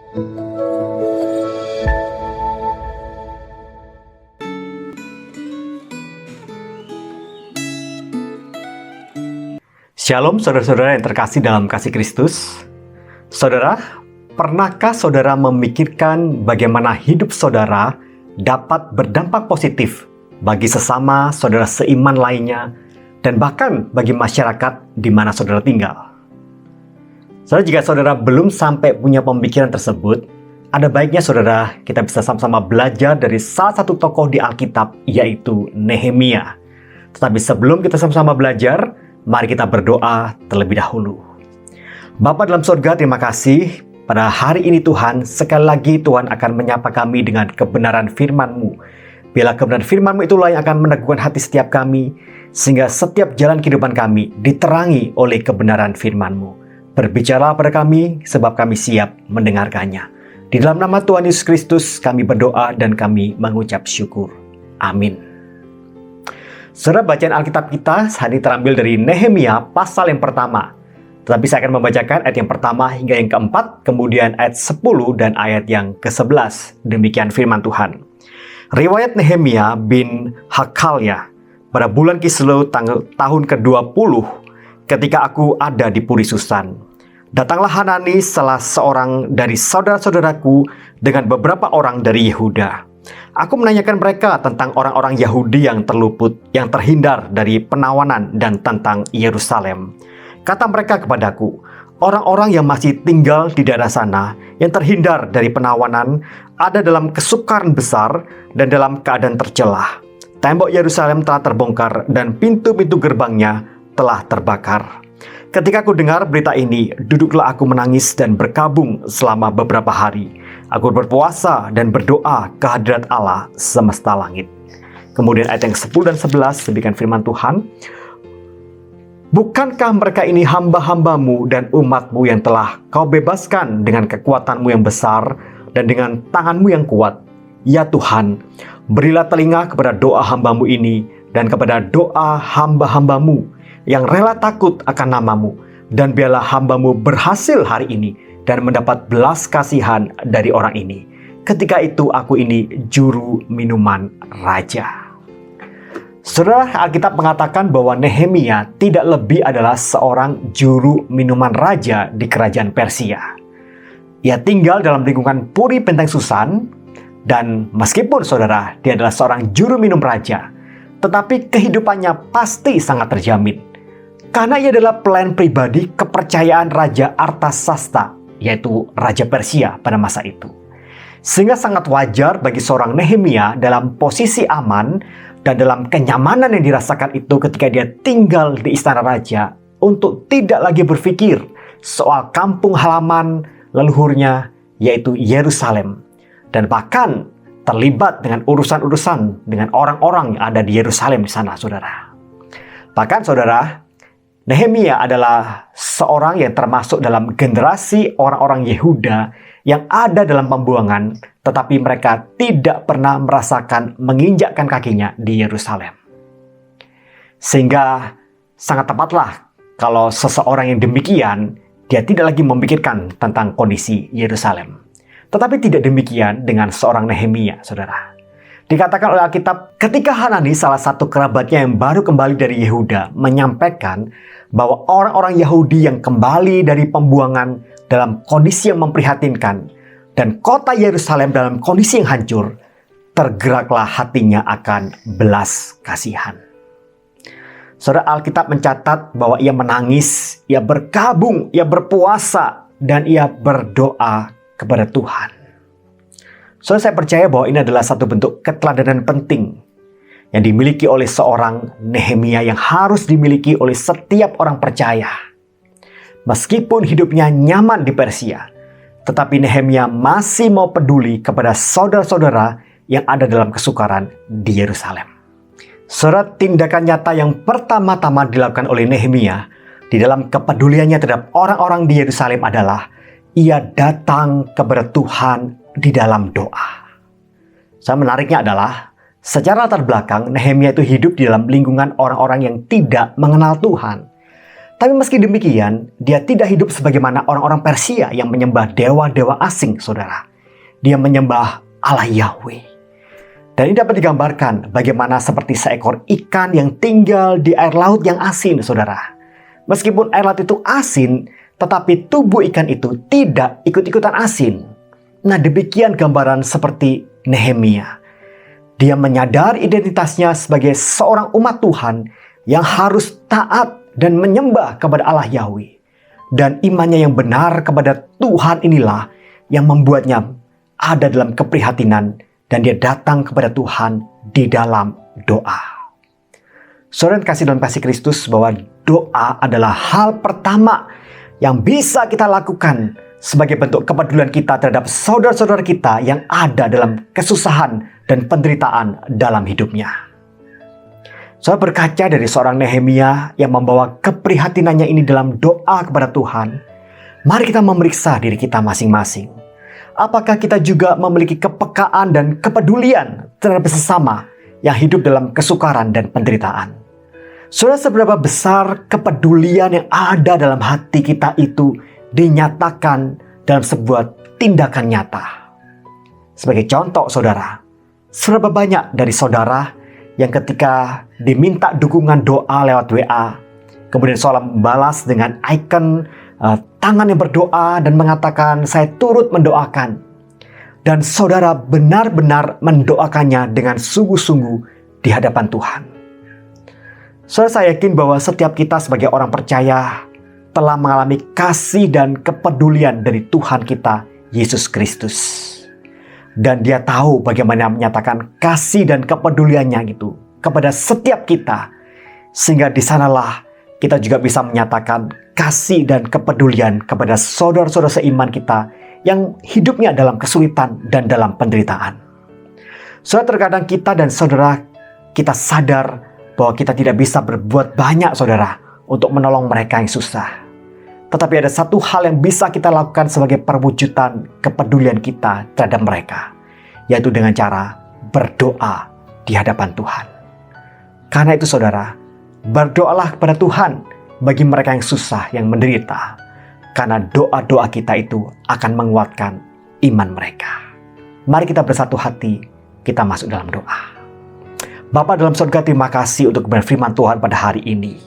Shalom saudara-saudara yang terkasih dalam kasih Kristus. Saudara, pernahkah saudara memikirkan bagaimana hidup saudara dapat berdampak positif bagi sesama saudara seiman lainnya dan bahkan bagi masyarakat di mana saudara tinggal? Saudara, jika saudara belum sampai punya pemikiran tersebut, ada baiknya saudara kita bisa sama-sama belajar dari salah satu tokoh di Alkitab, yaitu Nehemia. Tetapi sebelum kita sama-sama belajar, mari kita berdoa terlebih dahulu. Bapa dalam surga, terima kasih pada hari ini Tuhan. Sekali lagi Tuhan akan menyapa kami dengan kebenaran firman-Mu. Biarlah kebenaran firman-Mu itulah yang akan meneguhkan hati setiap kami, sehingga setiap jalan kehidupan kami diterangi oleh kebenaran firman-Mu. Berbicara pada kami, sebab kami siap mendengarkannya. Di dalam nama Tuhan Yesus Kristus kami berdoa dan kami mengucap syukur. Amin. Saudara, bacaan Alkitab kita hari ini terambil dari Nehemia pasal yang pertama. Tetapi saya akan membacakan ayat yang pertama hingga yang keempat, kemudian ayat 10 dan ayat yang ke-11. Demikian firman Tuhan. Riwayat Nehemia bin Hakalya pada bulan Kislew tahun ke-20, ketika aku ada di Puri Susan. Datanglah Hanani, salah seorang dari saudara-saudaraku, dengan beberapa orang dari Yehuda. Aku menanyakan mereka tentang orang-orang Yahudi yang terluput, yang terhindar dari penawanan, dan tentang Yerusalem. Kata mereka kepadaku, orang-orang yang masih tinggal di daerah sana, yang terhindar dari penawanan, ada dalam kesukaran besar dan dalam keadaan tercelah. Tembok Yerusalem telah terbongkar dan pintu-pintu gerbangnya telah terbakar. Ketika aku dengar berita ini, duduklah aku menangis dan berkabung selama beberapa hari. Aku berpuasa dan berdoa ke hadirat Allah semesta langit. Kemudian ayat yang 10 dan 11 demikian firman Tuhan. Bukankah mereka ini hamba-hambamu dan umatmu yang telah kau bebaskan dengan kekuatanmu yang besar dan dengan tanganmu yang kuat? Ya Tuhan, berilah telinga kepada doa hambamu ini dan kepada doa hamba-hambamu yang rela takut akan namamu. Dan biarlah hambamu berhasil hari ini dan mendapat belas kasihan dari orang ini. Ketika itu aku ini juru minuman raja. Saudara, Alkitab mengatakan bahwa Nehemia tidak lebih adalah seorang juru minuman raja di kerajaan Persia. Ia tinggal dalam lingkungan Puri Benteng Susan, dan meskipun saudara dia adalah seorang juru minum raja, tetapi kehidupannya pasti sangat terjamin. Karena ia adalah pelayan pribadi kepercayaan Raja Artasasta, yaitu Raja Persia pada masa itu. Sehingga sangat wajar bagi seorang Nehemia dalam posisi aman dan dalam kenyamanan yang dirasakan itu ketika dia tinggal di istana raja untuk tidak lagi berpikir soal kampung halaman leluhurnya, yaitu Yerusalem. Dan bahkan terlibat dengan urusan-urusan dengan orang-orang yang ada di Yerusalem di sana, saudara. Bahkan saudara, Nehemia adalah seorang yang termasuk dalam generasi orang-orang Yehuda yang ada dalam pembuangan, tetapi mereka tidak pernah merasakan menginjakkan kakinya di Yerusalem. Sehingga sangat tepatlah kalau seseorang yang demikian, dia tidak lagi memikirkan tentang kondisi Yerusalem. Tetapi tidak demikian dengan seorang Nehemia, saudara. Dikatakan oleh Alkitab, ketika Hanani, salah satu kerabatnya yang baru kembali dari Yehuda, menyampaikan bahwa orang-orang Yahudi yang kembali dari pembuangan dalam kondisi yang memprihatinkan dan kota Yerusalem dalam kondisi yang hancur, tergeraklah hatinya akan belas kasihan. Saudara, Alkitab mencatat bahwa ia menangis, ia berkabung, ia berpuasa, dan ia berdoa kepada Tuhan. Saudara, saya percaya bahwa ini adalah satu bentuk keteladanan penting yang dimiliki oleh seorang Nehemia yang harus dimiliki oleh setiap orang percaya. Meskipun hidupnya nyaman di Persia, tetapi Nehemia masih mau peduli kepada saudara-saudara yang ada dalam kesukaran di Yerusalem. Saudara, tindakan nyata yang pertama-tama dilakukan oleh Nehemia di dalam kepeduliannya terhadap orang-orang di Yerusalem adalah ia datang kepada Tuhan di dalam doa. Menariknya adalah secara latar belakang Nehemia itu hidup di dalam lingkungan orang-orang yang tidak mengenal Tuhan. Tapi meski demikian, dia tidak hidup sebagaimana orang-orang Persia yang menyembah dewa-dewa asing, saudara. Dia menyembah Allah Yahweh. Dan ini dapat digambarkan bagaimana seperti seekor ikan yang tinggal di air laut yang asin, saudara. Meskipun air laut itu asin, tetapi tubuh ikan itu tidak ikut-ikutan asin. Nah, demikian gambaran seperti Nehemia. Dia menyadari identitasnya sebagai seorang umat Tuhan yang harus taat dan menyembah kepada Allah Yahweh. Dan imannya yang benar kepada Tuhan inilah yang membuatnya ada dalam keprihatinan dan dia datang kepada Tuhan di dalam doa. Saudara yang kasih dalam kasih Kristus, bahwa doa adalah hal pertama yang bisa kita lakukan sebagai bentuk kepedulian kita terhadap saudara-saudara kita yang ada dalam kesusahan dan penderitaan dalam hidupnya. Saya berkaca dari seorang Nehemia yang membawa keprihatinannya ini dalam doa kepada Tuhan. Mari kita memeriksa diri kita masing-masing. Apakah kita juga memiliki kepekaan dan kepedulian terhadap sesama yang hidup dalam kesukaran dan penderitaan? Saudara, seberapa besar kepedulian yang ada dalam hati kita itu dinyatakan dalam sebuah tindakan nyata. Sebagai contoh, saudara, seberapa banyak dari saudara yang ketika diminta dukungan doa lewat WA, kemudian seolah membalas dengan icon tangan yang berdoa dan mengatakan, saya turut mendoakan. Dan saudara benar-benar mendoakannya dengan sungguh-sungguh di hadapan Tuhan. Saudara, saya yakin bahwa setiap kita sebagai orang percaya telah mengalami kasih dan kepedulian dari Tuhan kita, Yesus Kristus. Dan dia tahu bagaimana menyatakan kasih dan kepeduliannya gitu kepada setiap kita. Sehingga di sanalah kita juga bisa menyatakan kasih dan kepedulian kepada saudara-saudara seiman kita yang hidupnya dalam kesulitan dan dalam penderitaan. Saudara, terkadang kita dan saudara kita sadar bahwa kita tidak bisa berbuat banyak, saudara, untuk menolong mereka yang susah. Tetapi ada satu hal yang bisa kita lakukan sebagai perwujudan kepedulian kita terhadap mereka, yaitu dengan cara berdoa di hadapan Tuhan. Karena itu, saudara, berdoalah kepada Tuhan bagi mereka yang susah, yang menderita. Karena doa-doa kita itu akan menguatkan iman mereka. Mari kita bersatu hati, kita masuk dalam doa. Bapa dalam surga, terima kasih untuk kebenaran firman Tuhan pada hari ini.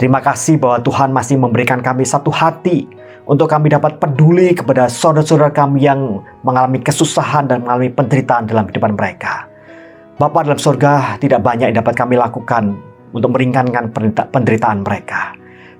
Terima kasih bahwa Tuhan masih memberikan kami satu hati untuk kami dapat peduli kepada saudara-saudara kami yang mengalami kesusahan dan mengalami penderitaan dalam kehidupan mereka. Bapa dalam surga, tidak banyak yang dapat kami lakukan untuk meringankan penderitaan mereka.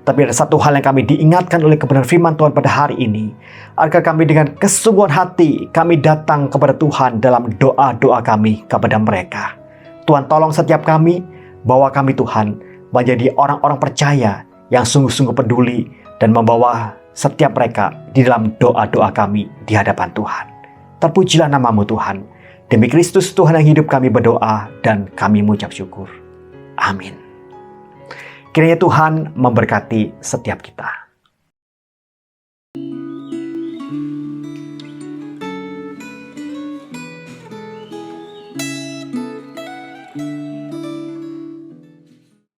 Tapi ada satu hal yang kami diingatkan oleh kebenaran firman Tuhan pada hari ini, agar kami dengan kesungguhan hati kami datang kepada Tuhan dalam doa-doa kami kepada mereka. Tuhan, tolong setiap kami, bawa kami Tuhan menjadi orang-orang percaya yang sungguh-sungguh peduli dan membawa setiap mereka di dalam doa-doa kami di hadapan Tuhan. Terpujilah nama-Mu Tuhan. Demi Kristus Tuhan yang hidup, kami berdoa dan kami mengucap syukur. Amin. Kiranya Tuhan memberkati setiap kita.